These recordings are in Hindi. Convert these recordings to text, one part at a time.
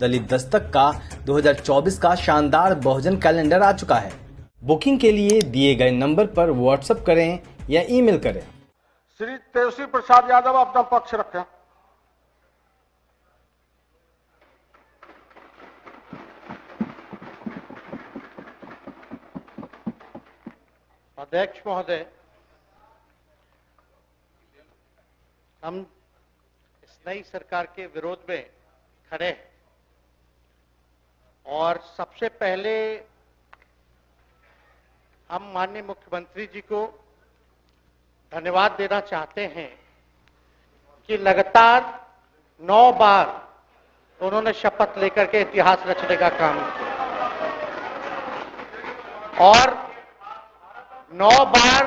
दलित दस्तक का 2024 का शानदार बहुजन कैलेंडर आ चुका है। बुकिंग के लिए दिए गए नंबर पर व्हाट्सएप करें या ईमेल करें। श्री तेजस्वी प्रसाद यादव अपना पक्ष रखें। अध्यक्ष महोदय, हम इस नई सरकार के विरोध में खड़े हैं और सबसे पहले हम माननीय मुख्यमंत्री जी को धन्यवाद देना चाहते हैं कि लगातार 9 बार उन्होंने शपथ लेकर के इतिहास रचने का काम किया और 9 बार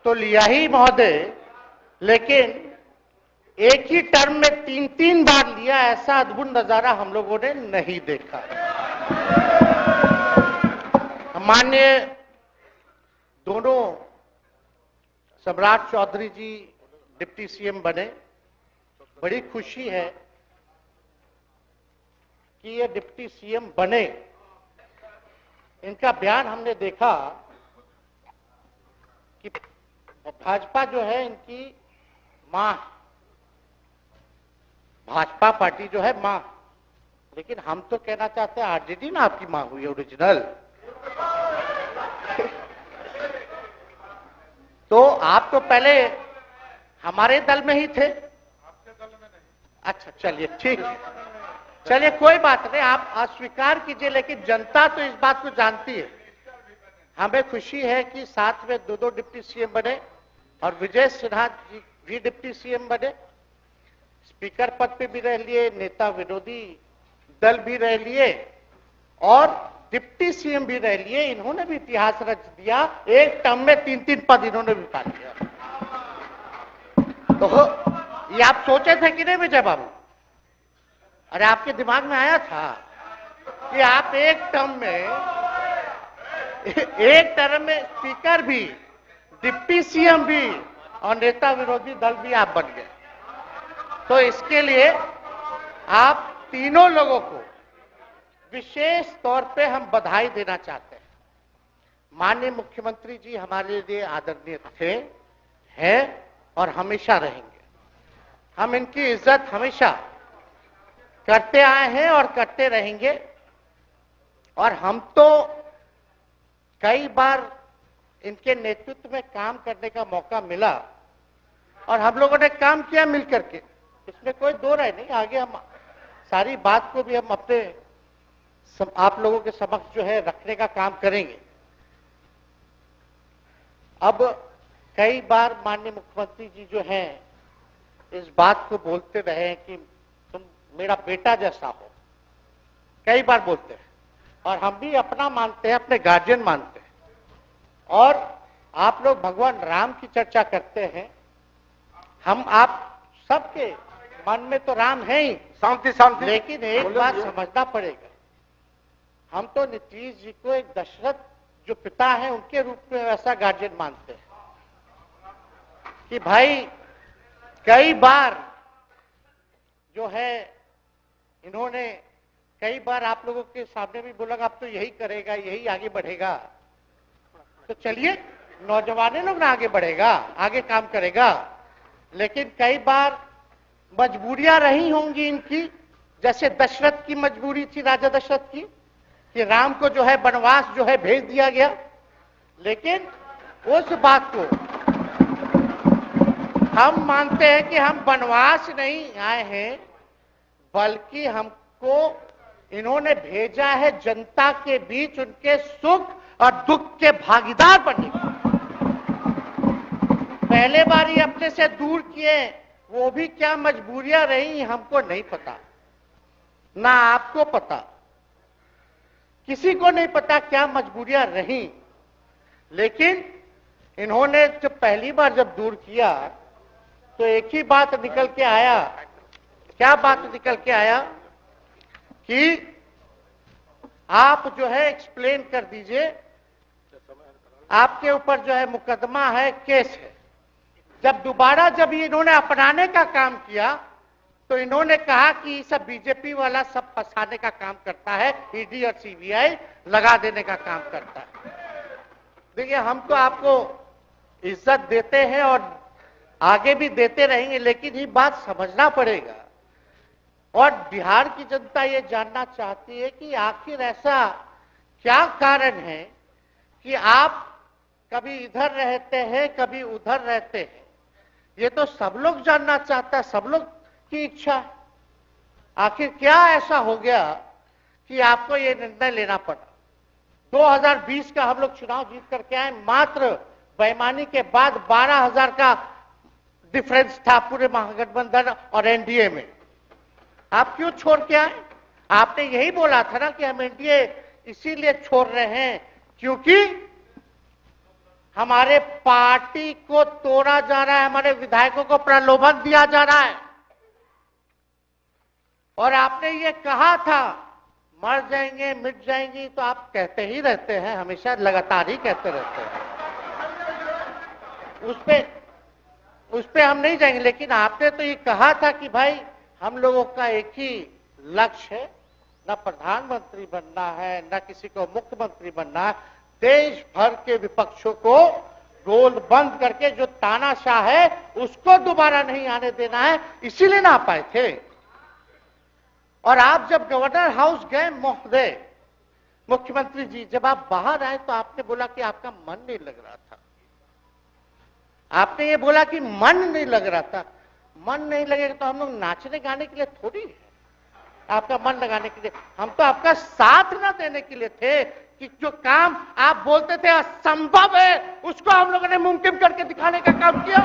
तो लिया ही महोदय, लेकिन एक ही टर्म में 3-3 बार लिया, ऐसा अद्भुत नजारा हम लोगों ने नहीं देखा। माननीय दोनों सम्राट चौधरी जी डिप्टी सीएम बने, बड़ी खुशी है कि ये डिप्टी सीएम बने। इनका बयान हमने देखा कि भाजपा जो है इनकी मां, भाजपा पार्टी जो है मां, लेकिन हम तो कहना चाहते हैं आरजेडी ना आपकी मां हुई ओरिजिनल। तो आप तो पहले हमारे दल में ही थे। आपके दल में नहीं। अच्छा, चलिए ठीक है, चलिए कोई बात नहीं, आप अस्वीकार कीजिए, लेकिन जनता तो इस बात को जानती है। हमें खुशी है कि साथ में 2 डिप्टी सीएम बने और विजय सिन्हा जी भी डिप्टी सीएम बने, स्पीकर पद पे भी रह लिए, नेता विरोधी दल भी रह लिए और डिप्टी सीएम भी रह लिए। इन्होंने भी इतिहास रच दिया, एक टर्म में 3-3 पद इन्होंने भी पा लिया। तो ये आप सोचे थे कि नहीं विजय बाबू? अरे आपके दिमाग में आया था कि आप एक टर्म में स्पीकर भी, डिप्टी सीएम भी और नेता विरोधी दल भी आप बन गए। तो इसके लिए आप तीनों लोगों को विशेष तौर पे हम बधाई देना चाहते हैं। माननीय मुख्यमंत्री जी हमारे लिए आदरणीय थे, हैं और हमेशा रहेंगे। हम इनकी इज्जत हमेशा करते आए हैं और करते रहेंगे। और हम तो कई बार इनके नेतृत्व में काम करने का मौका मिला और हम लोगों ने काम किया मिलकर के, इसमें कोई दो राय नहीं। आगे हम सारी बात को भी हम अपने आप लोगों के समक्ष जो है रखने का काम करेंगे। अब कई बार माननीय मुख्यमंत्री जी जो हैं इस बात को बोलते रहे हैं कि तुम मेरा बेटा जैसा हो, कई बार बोलते हैं और हम भी अपना मानते हैं, अपने गार्जियन मानते हैं। और आप लोग भगवान राम की चर्चा करते हैं, हम आप सबके मन में तो राम है ही, शांति शांति, लेकिन एक बात समझना पड़ेगा, हम तो नीतीश जी को एक दशरथ जो पिता है उनके रूप में वैसा गार्जियन मानते हैं कि भाई कई बार जो है इन्होंने कई बार आप लोगों के सामने भी बोला आप तो यही करेगा, यही आगे बढ़ेगा। तो चलिए नौजवान लोग ना आगे बढ़ेगा, आगे काम करेगा, लेकिन कई बार मजबूरियां रही होंगी इनकी, जैसे दशरथ की मजबूरी थी, राजा दशरथ की, कि राम को जो है वनवास जो है भेज दिया गया। लेकिन उस बात को हम मानते हैं कि हम वनवास नहीं आए हैं, बल्कि हमको इन्होंने भेजा है जनता के बीच उनके सुख और दुख के भागीदार बनने। पहले बार ही अपने से दूर किए, वो भी क्या मजबूरियां रही हमको नहीं पता, ना आपको पता, किसी को नहीं पता क्या मजबूरियां रही। लेकिन इन्होंने जब पहली बार जब दूर किया तो एक ही बात निकल के आया। क्या बात निकल के आया कि आप जो है एक्सप्लेन कर दीजिए, आपके ऊपर जो है मुकदमा है, केस है। जब दोबारा जब इन्होंने अपनाने का काम किया तो इन्होंने कहा कि सब बीजेपी वाला सब फंसाने का काम करता है, ईडी और सीबीआई लगा देने का काम करता है। देखिए, हम तो आपको इज्जत देते हैं और आगे भी देते रहेंगे, लेकिन ये बात समझना पड़ेगा। और बिहार की जनता ये जानना चाहती है कि आखिर ऐसा क्या कारण है कि आप कभी इधर रहते हैं, कभी उधर रहते हैं। ये तो सब लोग जानना चाहता है, सब लोग की इच्छा है। आखिर क्या ऐसा हो गया कि आपको ये निर्णय लेना पड़ा? 2020 का हम लोग चुनाव जीत करके आए, मात्र बेईमानी के बाद 12,000 का डिफरेंस था पूरे महागठबंधन और एनडीए में। आप क्यों छोड़ के आए? आपने यही बोला था ना कि हम एनडीए इसीलिए छोड़ रहे हैं क्योंकि हमारे पार्टी को तोड़ा जा रहा है, हमारे विधायकों को प्रलोभन दिया जा रहा है। और आपने ये कहा था मर जाएंगे, मिट जाएंगी, तो आप कहते ही रहते हैं, हमेशा लगातार ही कहते रहते हैं। उस पे हम नहीं जाएंगे, लेकिन आपने तो ये कहा था कि भाई हम लोगों का एक ही लक्ष्य है, न प्रधानमंत्री बनना है, न किसी को मुख्यमंत्री बनना है, देश भर के विपक्षों को गोल बंद करके जो तानाशाह है उसको दोबारा नहीं आने देना है, इसीलिए ना आ पाए थे। और आप जब गवर्नर हाउस गए महोदय, मुख्यमंत्री जी, जब आप बाहर आए तो आपने बोला कि आपका मन नहीं लग रहा था। आपने ये बोला कि मन नहीं लग रहा था। मन नहीं लगेगा तो हम लोग नाचने गाने के लिए थोड़ी है, आपका मन लगाने के लिए। हम तो आपका साथ ना देने के लिए थे कि जो काम आप बोलते थे असंभव है, उसको हम लोगों ने मुमकिन करके दिखाने का काम किया।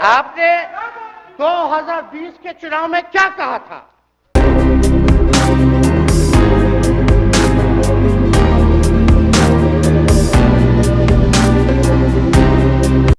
आपने 2020 के चुनाव में क्या कहा था?